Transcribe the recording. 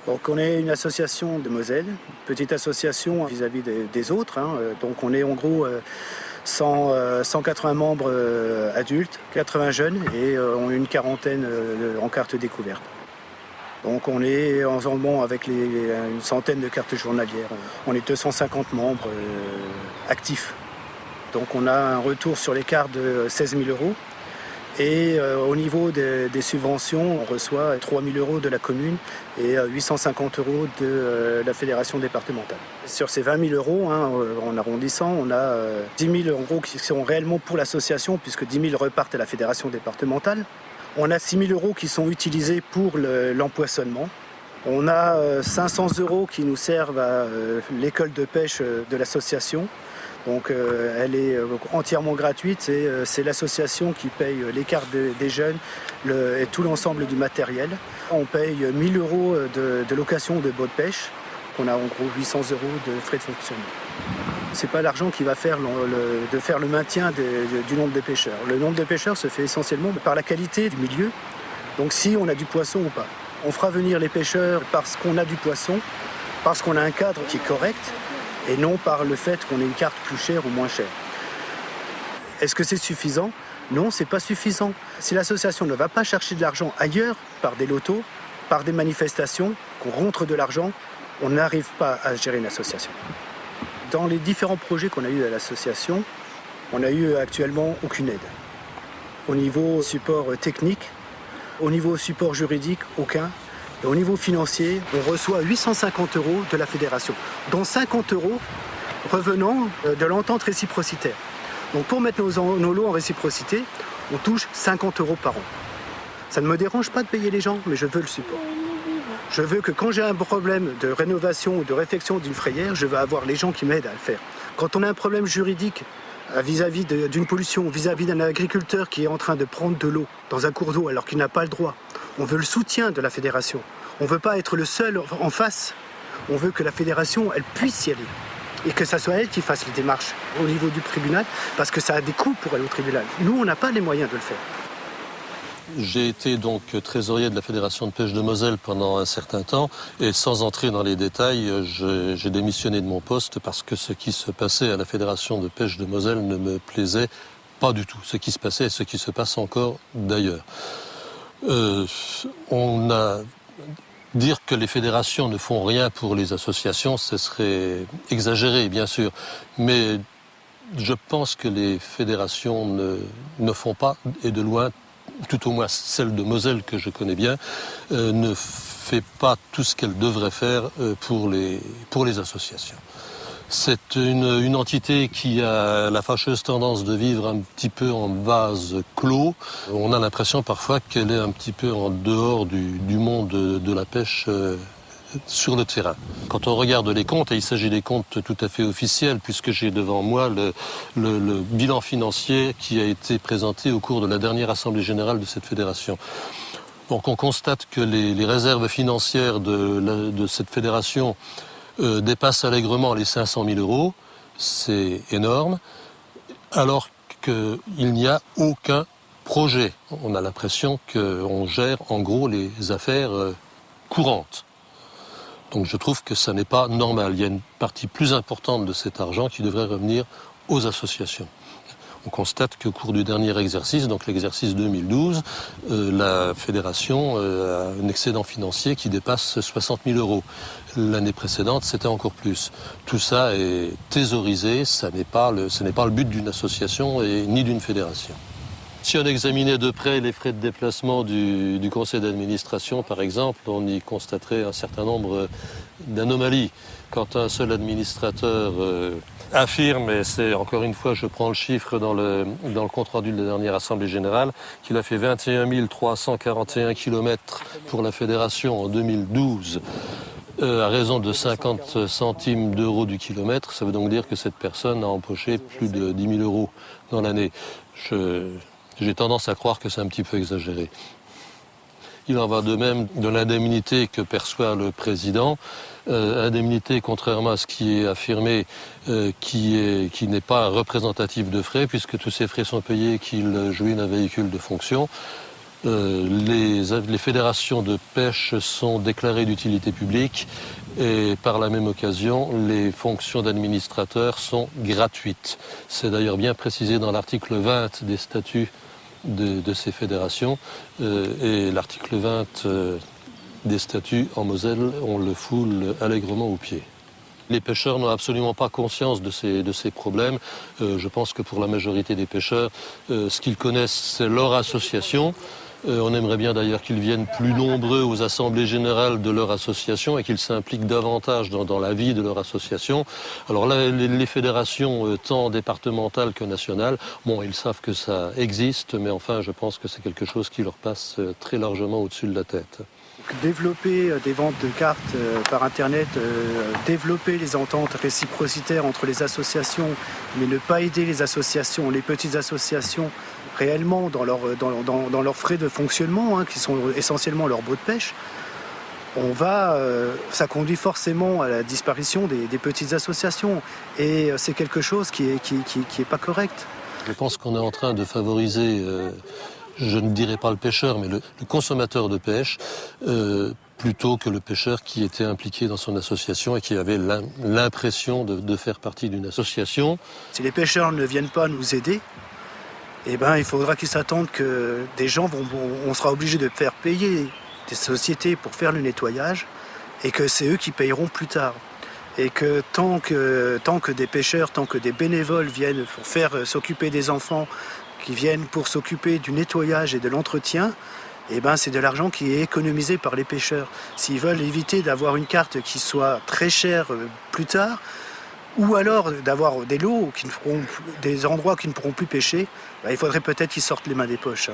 Donc on est une association de Moselle, une petite association vis-à-vis des autres. Donc on est en gros 180 membres adultes, 80 jeunes et on est une quarantaine en carte découverte. Donc on est ensemble avec une centaine de cartes journalières. On est 250 membres actifs. Donc on a un retour sur les cartes de 16 000 €. Et au niveau des subventions, on reçoit 3 000 € de la commune et 850 € de la fédération départementale. Sur ces 20 000 €, en arrondissant, on a 10 000 € qui sont réellement pour l'association, puisque 10 000 repartent à la fédération départementale. On a 6 000 € qui sont utilisés pour l'empoisonnement. On a 500 € qui nous servent à l'école de pêche de l'association. Donc elle est entièrement gratuite, c'est l'association qui paye les cartes des jeunes et tout l'ensemble du matériel. On paye 1 000 € de location de bots de pêche, on a en gros 800 € de frais de fonctionnement. C'est pas l'argent qui va faire le maintien du nombre de pêcheurs. Le nombre de pêcheurs se fait essentiellement par la qualité du milieu, donc si on a du poisson ou pas. On fera venir les pêcheurs parce qu'on a du poisson, parce qu'on a un cadre qui est correct, et non par le fait qu'on ait une carte plus chère ou moins chère. Est-ce que c'est suffisant ? Non, c'est pas suffisant. Si l'association ne va pas chercher de l'argent ailleurs, par des lotos, par des manifestations, qu'on rentre de l'argent, on n'arrive pas à gérer une association. Dans les différents projets qu'on a eus à l'association, on n'a eu actuellement aucune aide. Au niveau support technique, au niveau support juridique, aucun. Et au niveau financier, on reçoit 850 € de la fédération, dont 50 € revenant de l'entente réciprocitaire. Donc pour mettre nos lots en réciprocité, on touche 50 € par an. Ça ne me dérange pas de payer les gens, mais je veux le support. Je veux que quand j'ai un problème de rénovation ou de réfection d'une frayère, je veux avoir les gens qui m'aident à le faire. Quand on a un problème juridique vis-à-vis d'une pollution, vis-à-vis d'un agriculteur qui est en train de prendre de l'eau dans un cours d'eau alors qu'il n'a pas le droit, on veut le soutien de la fédération. On ne veut pas être le seul en face. On veut que la fédération, elle puisse y aller. Et que ce soit elle qui fasse les démarches au niveau du tribunal, parce que ça a des coûts pour aller au tribunal. Nous, on n'a pas les moyens de le faire. J'ai été donc trésorier de la Fédération de pêche de Moselle pendant un certain temps et sans entrer dans les détails, j'ai démissionné de mon poste parce que ce qui se passait à la Fédération de pêche de Moselle ne me plaisait pas du tout. Ce qui se passait et ce qui se passe encore d'ailleurs. Dire que les fédérations ne font rien pour les associations, ce serait exagéré, bien sûr. Mais je pense que les fédérations ne font pas, et de loin, tout au moins celle de Moselle que je connais bien, ne fait pas tout ce qu'elle devrait faire pour les associations. C'est une entité qui a la fâcheuse tendance de vivre un petit peu en vase clos. On a l'impression parfois qu'elle est un petit peu en dehors du monde de la pêche sur le terrain. Quand on regarde les comptes, et il s'agit des comptes tout à fait officiels, puisque j'ai devant moi le bilan financier qui a été présenté au cours de la dernière Assemblée générale de cette fédération. Donc on constate que les réserves financières de cette fédération dépasse allègrement les 500 000 €, c'est énorme, alors qu'il n'y a aucun projet. On a l'impression qu'on gère en gros les affaires courantes. Donc je trouve que ça n'est pas normal. Il y a une partie plus importante de cet argent qui devrait revenir aux associations. On constate qu'au cours du dernier exercice, donc l'exercice 2012, la fédération a un excédent financier qui dépasse 60 000 €. L'année précédente, c'était encore plus. Tout ça est thésaurisé, ce n'est pas le but d'une association ni d'une fédération. Si on examinait de près les frais de déplacement du conseil d'administration, par exemple, on y constaterait un certain nombre d'anomalies. Quand un seul administrateur affirme, et c'est encore une fois, je prends le chiffre dans le compte-rendu de la dernière Assemblée générale, qu'il a fait 21 341 km pour la fédération en 2012, à raison de 50 centimes d'euros du kilomètre. Ça veut donc dire que cette personne a empoché plus de 10 000 € dans l'année. J'ai tendance à croire que c'est un petit peu exagéré. Il en va de même de l'indemnité que perçoit le président. Indemnité, contrairement à ce qui est affirmé, qui n'est pas représentatif de frais, puisque tous ces frais sont payés qu'il jouit d'un véhicule de fonction. Les fédérations de pêche sont déclarées d'utilité publique et par la même occasion, les fonctions d'administrateur sont gratuites. C'est d'ailleurs bien précisé dans l'article 20 des statuts de ces fédérations. Et l'article 20 des statuts en Moselle, on le foule allègrement aux pieds. Les pêcheurs n'ont absolument pas conscience de ces problèmes. Je pense que pour la majorité des pêcheurs, ce qu'ils connaissent, c'est leur association. On aimerait bien d'ailleurs qu'ils viennent plus nombreux aux assemblées générales de leur association et qu'ils s'impliquent davantage dans la vie de leur association. Alors là, les fédérations, tant départementales que nationales, bon, ils savent que ça existe, mais enfin, je pense que c'est quelque chose qui leur passe très largement au-dessus de la tête. Développer des ventes de cartes par Internet, développer les ententes réciprocitaires entre les associations, mais ne pas aider les associations, les petites associations, réellement dans leurs frais de fonctionnement, qui sont essentiellement leurs baux de pêche, ça conduit forcément à la disparition des petites associations. Et c'est quelque chose qui est pas correct. Je pense qu'on est en train de favoriser... je ne dirais pas le pêcheur, mais le consommateur de pêche, plutôt que le pêcheur qui était impliqué dans son association et qui avait l'impression de faire partie d'une association. Si les pêcheurs ne viennent pas nous aider, il faudra qu'ils s'attendent que des gens on sera obligé de faire payer des sociétés pour faire le nettoyage et que c'est eux qui payeront plus tard. Et que tant que des pêcheurs, tant que des bénévoles viennent pour s'occuper des enfants, qui viennent pour s'occuper du nettoyage et de l'entretien, c'est de l'argent qui est économisé par les pêcheurs. S'ils veulent éviter d'avoir une carte qui soit très chère plus tard, ou alors d'avoir des lots, des endroits qui ne pourront plus pêcher, il faudrait peut-être qu'ils sortent les mains des poches.